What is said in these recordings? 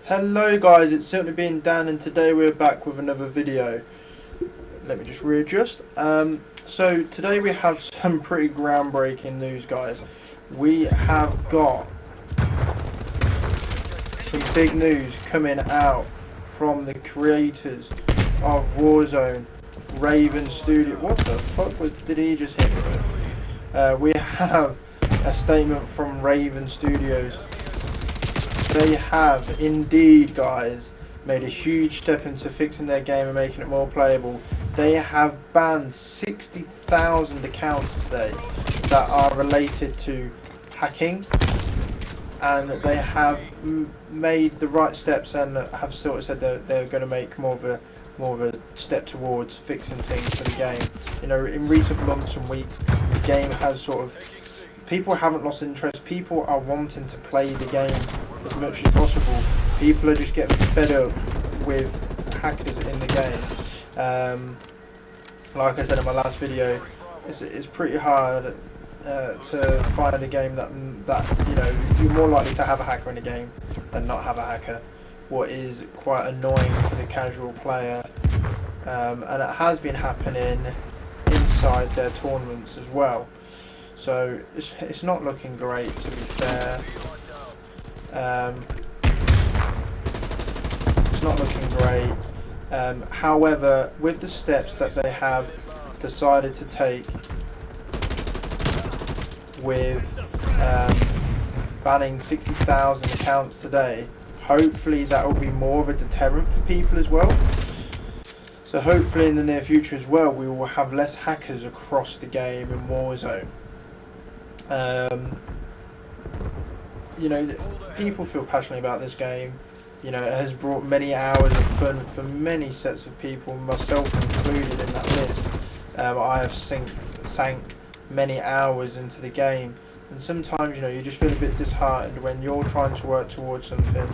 Hello guys, it's certainly been Dan, and today we're back with another video. Let me just readjust. So today we have some pretty groundbreaking news, guys. We have got some big news coming out from the creators of Warzone, Raven Studio. What the fuck did he just hit me with? We have a statement from Raven Studios. They have indeed, guys, made a huge step into fixing their game and making it more playable. They have banned 60,000 accounts today that are related to hacking, and they have made the right steps and have sort of said that they're going to make more of a step towards fixing things for the game. You know, in recent months and weeks, the game has sort of, people haven't lost interest. People are wanting to play the game as much as possible. People are just getting fed up with hackers in the game. Like I said in my last video, it's pretty hard to find a game that you know, you're more likely to have a hacker in a game than not have a hacker. What is quite annoying for the casual player, and it has been happening inside their tournaments as well. So it's not looking great, to be fair. It's not looking great. However, with the steps that they have decided to take with banning 60,000 accounts today, hopefully that will be more of a deterrent for people as well. So hopefully in the near future as well, we will have less hackers across the game in Warzone. You know, people feel passionately about this game. You know, it has brought many hours of fun for many sets of people, myself included in that list. I have sank many hours into the game, and sometimes, you know, you just feel a bit disheartened when you're trying to work towards something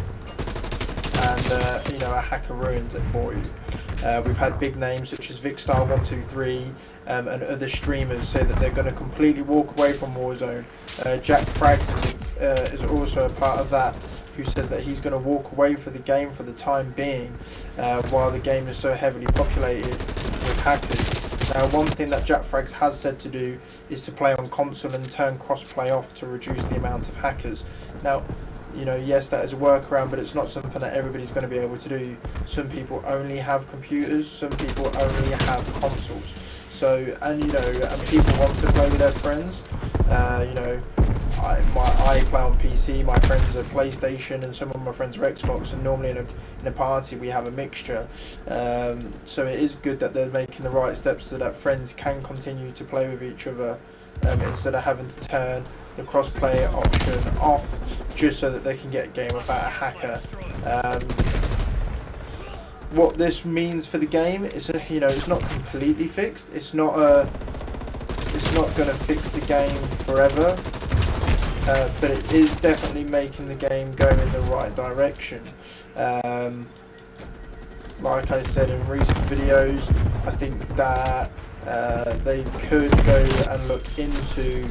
and you know, a hacker ruins it for you. We've had big names such as Vicstar123 and other streamers say that they're going to completely walk away from Warzone. Jack Frags is also a part of that, who says that he's going to walk away from the game for the time being, while the game is so heavily populated with hackers. Now, one thing that Jack Frags has said to do is to play on console and turn crossplay off to reduce the amount of hackers. Now, you know, yes, that is a workaround, but it's not something that everybody's going to be able to do. Some people only have computers, some people only have consoles. So, and you know, and people want to play with their friends. You know, I play on PC, my friends are PlayStation, and some of my friends are Xbox, and normally in a party we have a mixture. So it is good that they're making the right steps so that friends can continue to play with each other, instead of having to turn the cross-play option off just so that they can get a game without a hacker. What this means for the game is, you know, it's not completely fixed. It's not going to fix the game forever, but it is definitely making the game go in the right direction. Like I said in recent videos, I think that they could go and look into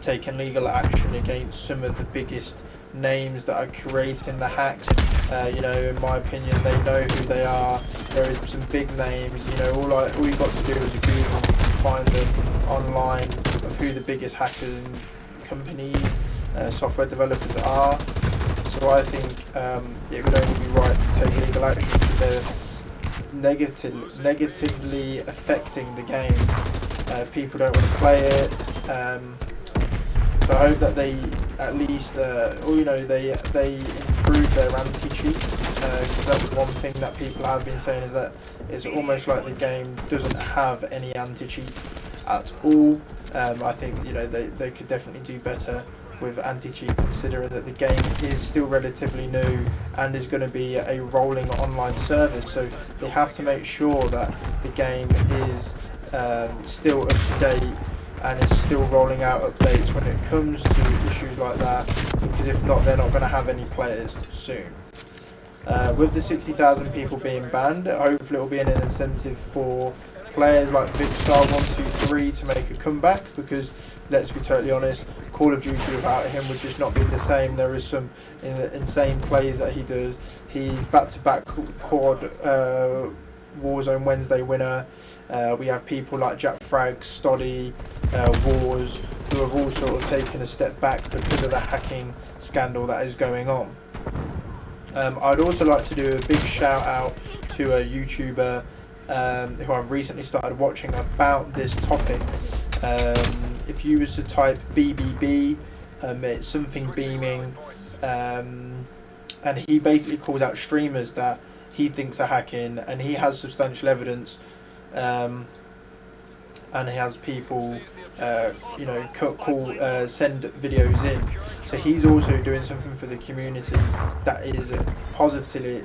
taking legal action against some of the biggest names that are creating the hacks. You know, in my opinion, they know who they are. There is some big names. You know, all you've got to do is Google, find them online of who the biggest hacking companies, software developers are. So I think it would only be right to take legal action if they're negatively affecting the game. People don't want to play it. So I hope that they at least, or you know, they improve their anti-cheat, because that's one thing that people have been saying, is that it's almost like the game doesn't have any anti-cheat at all. I think, you know, they could definitely do better with anti-cheat, considering that the game is still relatively new and is going to be a rolling online service. So they have to make sure that the game is still up to date and is still rolling out updates when it comes to issues like that, because if not, they're not going to have any players soon. With the 60,000 people being banned, hopefully it will be an incentive for players like Vicstar123 to make a comeback, because let's be totally honest, Call of Duty without him would just not be the same. There is some insane plays that he does. He's back-to-back quad Warzone Wednesday winner. We have people like Jack Frag, Stoddy, Wars, who have all sort of taken a step back because of the hacking scandal that is going on. I'd also like to do a big shout out to a YouTuber who I've recently started watching about this topic. If you was to type BBB, it's something beaming, and he basically calls out streamers that he thinks are hacking, and he has substantial evidence, and he has people send videos in. So he's also doing something for the community that is positively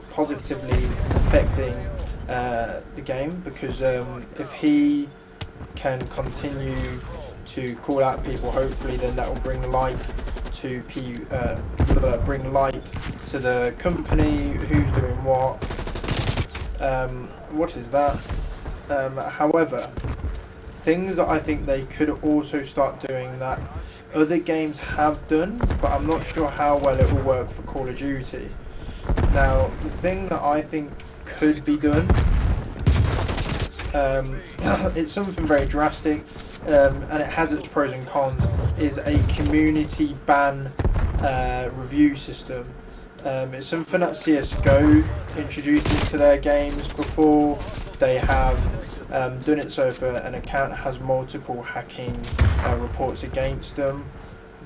affecting the game, because if he can continue to call out people, hopefully then that will bring light to the company who's doing what. What is that? However, things that I think they could also start doing that other games have done, but I'm not sure how well it will work for Call of Duty. Now, the thing that I think could be done, it's something very drastic, and it has its pros and cons, is a community ban review system. It's something that CSGO introduced into their games before. They have done it so if an account has multiple hacking reports against them,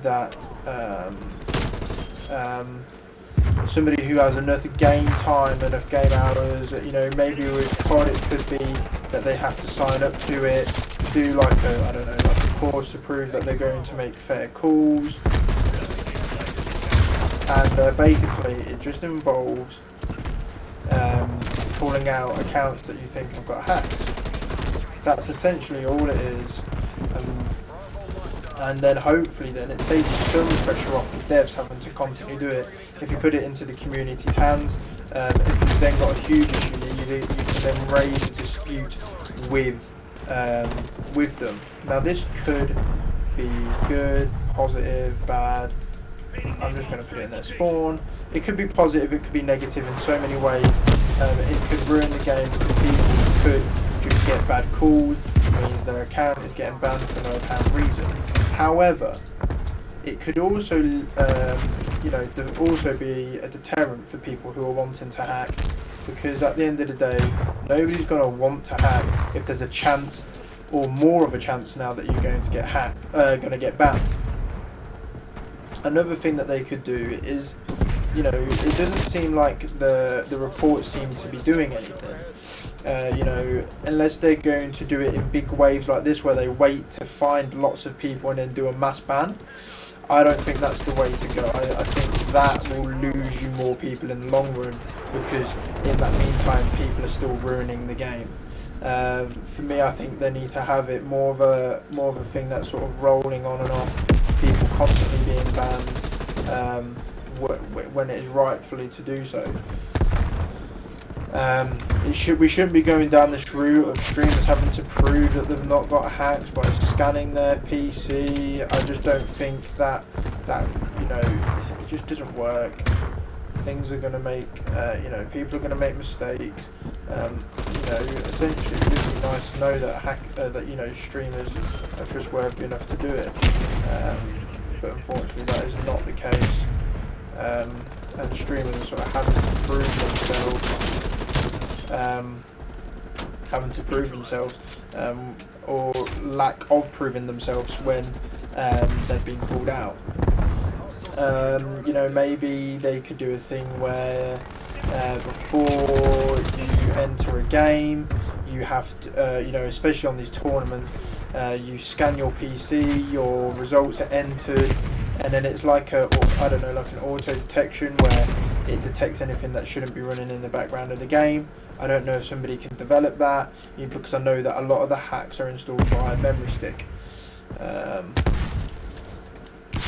that somebody who has enough game time, enough game hours, maybe with COD it could be that they have to sign up to it, do like a course to prove that they're going to make fair calls, and basically it just involves calling out accounts that you think have got hacked. That's essentially all it is, and then hopefully then it takes some pressure off the devs having to constantly do it. If you put it into the community's hands, if you've then got a huge issue, you can then raise a dispute with them. Now this could be good, positive, bad. I'm just going to put it in there. Spawn. It could be positive, it could be negative in so many ways. It could ruin the game because people could just get bad calls. It means their account is getting banned for no apparent reason. However, it could also, also be a deterrent for people who are wanting to hack, because at the end of the day, nobody's going to want to hack if there's a chance, or more of a chance now, that you're going to get going to get banned. Another thing that they could do is, it doesn't seem like the reports seem to be doing anything. Unless they're going to do it in big waves like this, where they wait to find lots of people and then do a mass ban. I don't think that's the way to go. I think that will lose you more people in the long run, because in that meantime people are still ruining the game. For me, I think they need to have it more of a thing that's sort of rolling on and off. People constantly being banned when it is rightfully to do so. We shouldn't be going down this route of streamers having to prove that they've not got hacked by scanning their PC. I just don't think that it just doesn't work. Things are going to make people are going to make mistakes. Essentially, it would be nice to know that streamers are trustworthy enough to do it. But unfortunately, that is not the case. And streamers are sort of having to prove themselves, or lack of proving themselves when they've been called out. Maybe they could do a thing where before you enter a game, you have to, especially on these tournaments, you scan your PC, your results are entered, and then it's like like an auto detection where it detects anything that shouldn't be running in the background of the game. I don't know if somebody can develop that, because I know that a lot of the hacks are installed by a memory stick.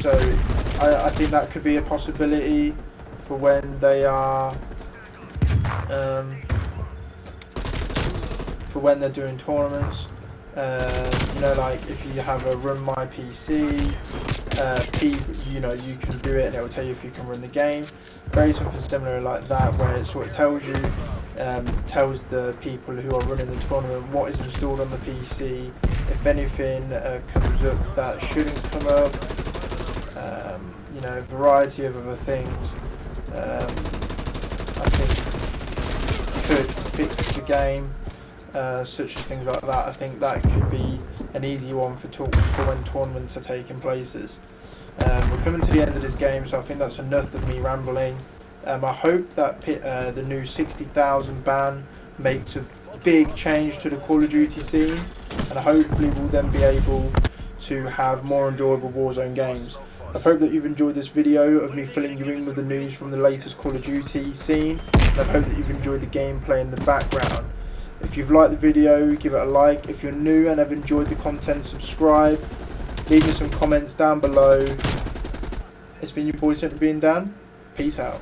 So I think that could be a possibility for when they are for when they're doing tournaments. You know, like if you have a run my PC, you know, you can do it and it will tell you if you can run the game. Very something similar like that, where it sort of tells you, tells the people who are running the tournament what is installed on the PC. If anything comes up that shouldn't come up, you know, a variety of other things. I think could fix the game. Such as things like that. I think that could be an easy one for when tournaments are taking places. We're coming to the end of this game, so I think that's enough of me rambling. I hope that the new 60,000 ban makes a big change to the Call of Duty scene, and hopefully we'll then be able to have more enjoyable Warzone games. I hope that you've enjoyed this video of me filling you in with the news from the latest Call of Duty scene, and I hope that you've enjoyed the gameplay in the background. If you've liked the video, give it a like. If you're new and have enjoyed the content, subscribe. Leave me some comments down below. It's been your boy Centre being Dan. Peace out.